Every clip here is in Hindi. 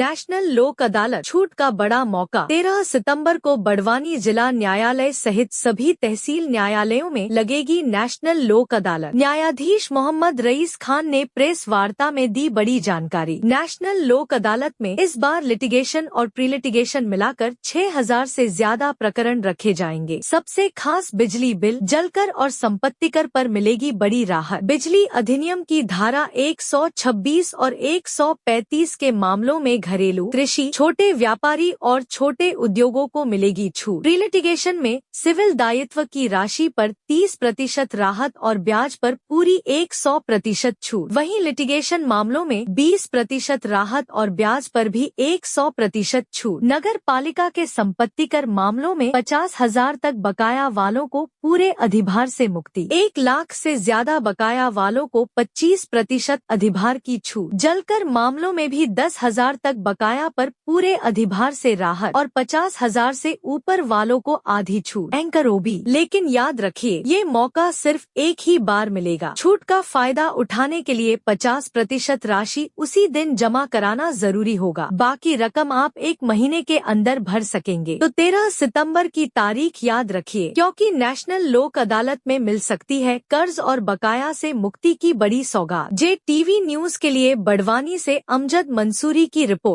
नेशनल लोक अदालत छूट का बड़ा मौका। 13 सितंबर को बड़वानी जिला न्यायालय सहित सभी तहसील न्यायालयों में लगेगी नेशनल लोक अदालत। न्यायाधीश मोहम्मद रईस खान ने प्रेस वार्ता में दी बड़ी जानकारी। नेशनल लोक अदालत में इस बार लिटिगेशन और प्री लिटिगेशन मिलाकर 6000 से ज्यादा प्रकरण रखे जाएंगे। सबसे खास बिजली बिल, जलकर और संपत्ति कर पर मिलेगी बड़ी राहत। बिजली अधिनियम की धारा 126 और 135 के मामलों में घरेलू, कृषि, छोटे व्यापारी और छोटे उद्योगों को मिलेगी छूट। प्री लिटिगेशन में सिविल दायित्व की राशि पर 30% राहत और ब्याज पर पूरी 100% छूट। वहीं लिटिगेशन मामलों में 20% राहत और ब्याज पर भी 100% छूट। नगर पालिका के संपत्ति कर मामलों में 50,000 तक बकाया वालों को पूरे अधिभार से मुक्ति। 1 लाख से ज्यादा बकाया वालों को 25% अधिभार की छूट। जलकर मामलों में भी 10,000 तक बकाया पर पूरे अधिभार से राहत और 50,000 से ऊपर वालों को आधी छूट। एंकर ओबी, लेकिन याद रखिए ये मौका सिर्फ एक ही बार मिलेगा। छूट का फायदा उठाने के लिए 50% राशि उसी दिन जमा कराना जरूरी होगा। बाकी रकम आप 1 महीने के अंदर भर सकेंगे। तो 13 सितंबर की तारीख याद रखिए, क्योंकि नेशनल लोक अदालत में मिल सकती है कर्ज और बकाया से मुक्ति की बड़ी सौगात। JTV न्यूज के लिए बड़वानी से अमजद मंसूरी की रिपोर्ट।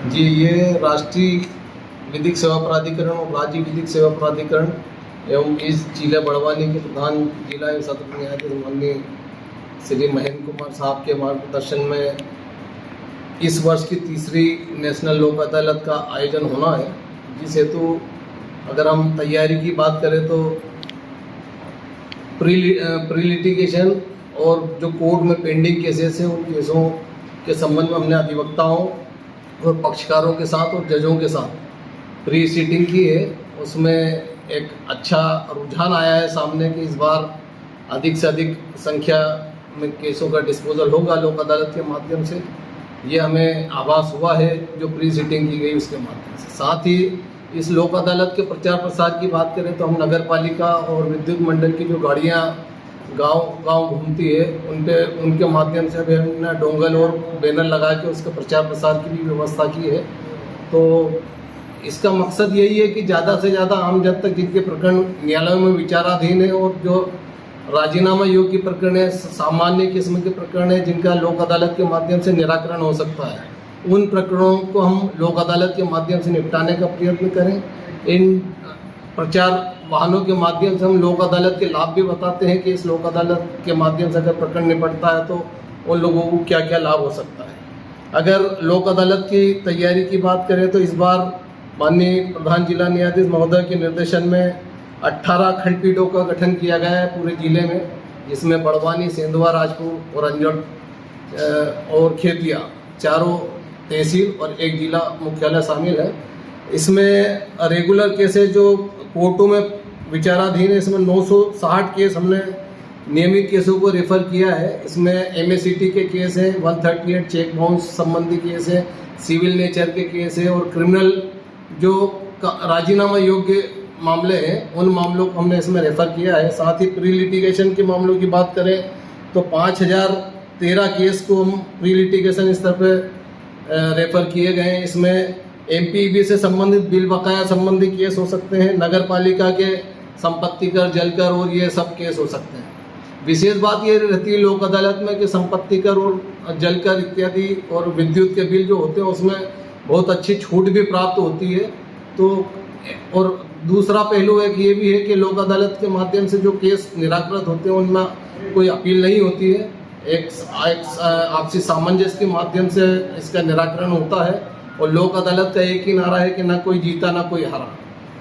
जी, ये राष्ट्रीय विधिक सेवा प्राधिकरण और राज्य विधिक सेवा प्राधिकरण एवं इस जिला बड़वानी के प्रधान जिला एवं सत्र न्यायाधीश माननीय श्री महेंद्र कुमार साहब के मार्गदर्शन में इस वर्ष की तीसरी नेशनल लोक अदालत का आयोजन होना है। जिस हेतु अगर हम तैयारी की बात करें तो प्री लिटिगेशन और जो कोर्ट में पेंडिंग केसेस हैं उन केसों के संबंध में हमने अधिवक्ताओं और पक्षकारों के साथ और जजों के साथ प्री सीटिंग की है। उसमें एक अच्छा रुझान आया है सामने कि इस बार अधिक से अधिक संख्या में केसों का डिस्पोजल होगा लोक अदालत के माध्यम से। ये हमें आभास हुआ है जो प्री सीटिंग की गई उसके माध्यम से। साथ ही इस लोक अदालत के प्रचार प्रसार की बात करें तो हम नगर पालिका और विद्युत मंडल की जो गाड़ियाँ गांव घूमती है उनके माध्यम से अभी हमने डोंगल और बैनर लगा के उसके प्रचार प्रसार की भी व्यवस्था की है। तो इसका मकसद यही है कि ज़्यादा से ज़्यादा आम जन तक जिनके प्रकरण न्यायालयों में विचाराधीन है और जो राजीनामा योग्य प्रकरण है, सामान्य किस्म के प्रकरण है जिनका लोक अदालत के माध्यम से निराकरण हो सकता है, उन प्रकरणों को हम लोक अदालत के माध्यम से निपटाने का प्रयत्न करें। इन प्रचार वाहनों के माध्यम से हम लोक अदालत के लाभ भी बताते हैं कि इस लोक अदालत के माध्यम से अगर प्रकरण निपटता है तो उन लोगों को क्या क्या लाभ हो सकता है। अगर लोक अदालत की तैयारी की बात करें तो इस बार माननीय प्रधान जिला न्यायाधीश महोदय के निर्देशन में 18 खंडपीठों का गठन किया गया है पूरे जिले में, जिसमें बड़वानी, सेंधवा, राजपुर और अंजड़ और खेतिया चारों तहसील और एक जिला मुख्यालय शामिल है। इसमें रेगुलर केसेस जो कोर्टों में विचाराधीन है, इसमें 960 केस हमने नियमित केसों को रेफर किया है। इसमें MACT के केस हैं, 138 चेक बाउंस संबंधी केस है, सिविल नेचर के केस है और क्रिमिनल जो राजीनामा योग्य मामले हैं उन मामलों को हमने इसमें रेफर किया है। साथ ही प्री लिटिगेशन के मामलों की बात करें तो 5013 केस को हम प्री लिटिगेशन स्तर पर रेफर किए गए हैं। इसमें MPEB से संबंधित बिल बकाया संबंधी केस हो सकते हैं, नगर पालिका के संपत्ति कर, जलकर और ये सब केस हो सकते हैं। विशेष बात ये रहती है लोक अदालत में कि संपत्ति कर और जलकर इत्यादि और विद्युत के बिल जो होते हैं उसमें बहुत अच्छी छूट भी प्राप्त होती है। तो और दूसरा पहलू एक ये भी है कि लोक अदालत के माध्यम से जो केस निराकृत होते हैं उनमें कोई अपील नहीं होती है, एक आपसी सामंजस्य के माध्यम से इसका निराकरण होता है और लोक अदालत का एक ही नारा है कि ना कोई जीता ना कोई हारा।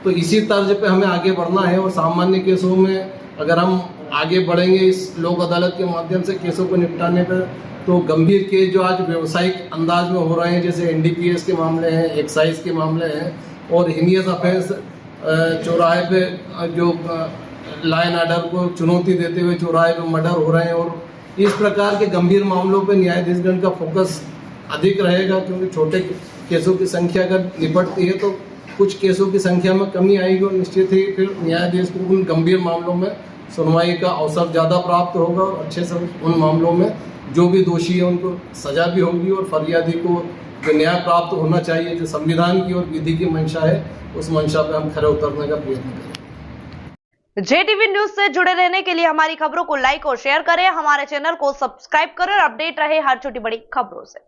तो इसी तर्ज पे हमें आगे बढ़ना है और सामान्य केसों में अगर हम आगे बढ़ेंगे इस लोक अदालत के माध्यम से केसों को निपटाने पर, तो गंभीर केस जो आज व्यावसायिक अंदाज में हो रहे हैं जैसे NDPS के मामले हैं, एक्साइज के मामले हैं और हीनियस ऑफेंस चौराहे पे जो लॉ एंड ऑर्डर को चुनौती देते हुए चौराहे पे मर्डर हो रहे हैं और इस प्रकार के गंभीर मामलों पे न्यायाधीशगण का फोकस अधिक रहेगा, क्योंकि छोटे केसों की संख्या अगर निपटती है तो कुछ केसों की संख्या में कमी आएगी और निश्चित ही फिर न्यायाधीश को उन गंभीर मामलों में सुनवाई का अवसर ज़्यादा प्राप्त होगा और अच्छे से उन मामलों में जो भी दोषी है उनको सजा भी होगी और फरियादी को जो न्याय प्राप्त होना चाहिए, जो संविधान की और विधि की मंशा है, उस मंशा पे हम खरे उतरने का प्रयत्न करें। JTV न्यूज से जुड़े रहने के लिए हमारी खबरों को लाइक और शेयर करें, हमारे चैनल को सब्सक्राइब करें और अपडेट रहे हर छोटी बड़ी खबरों से।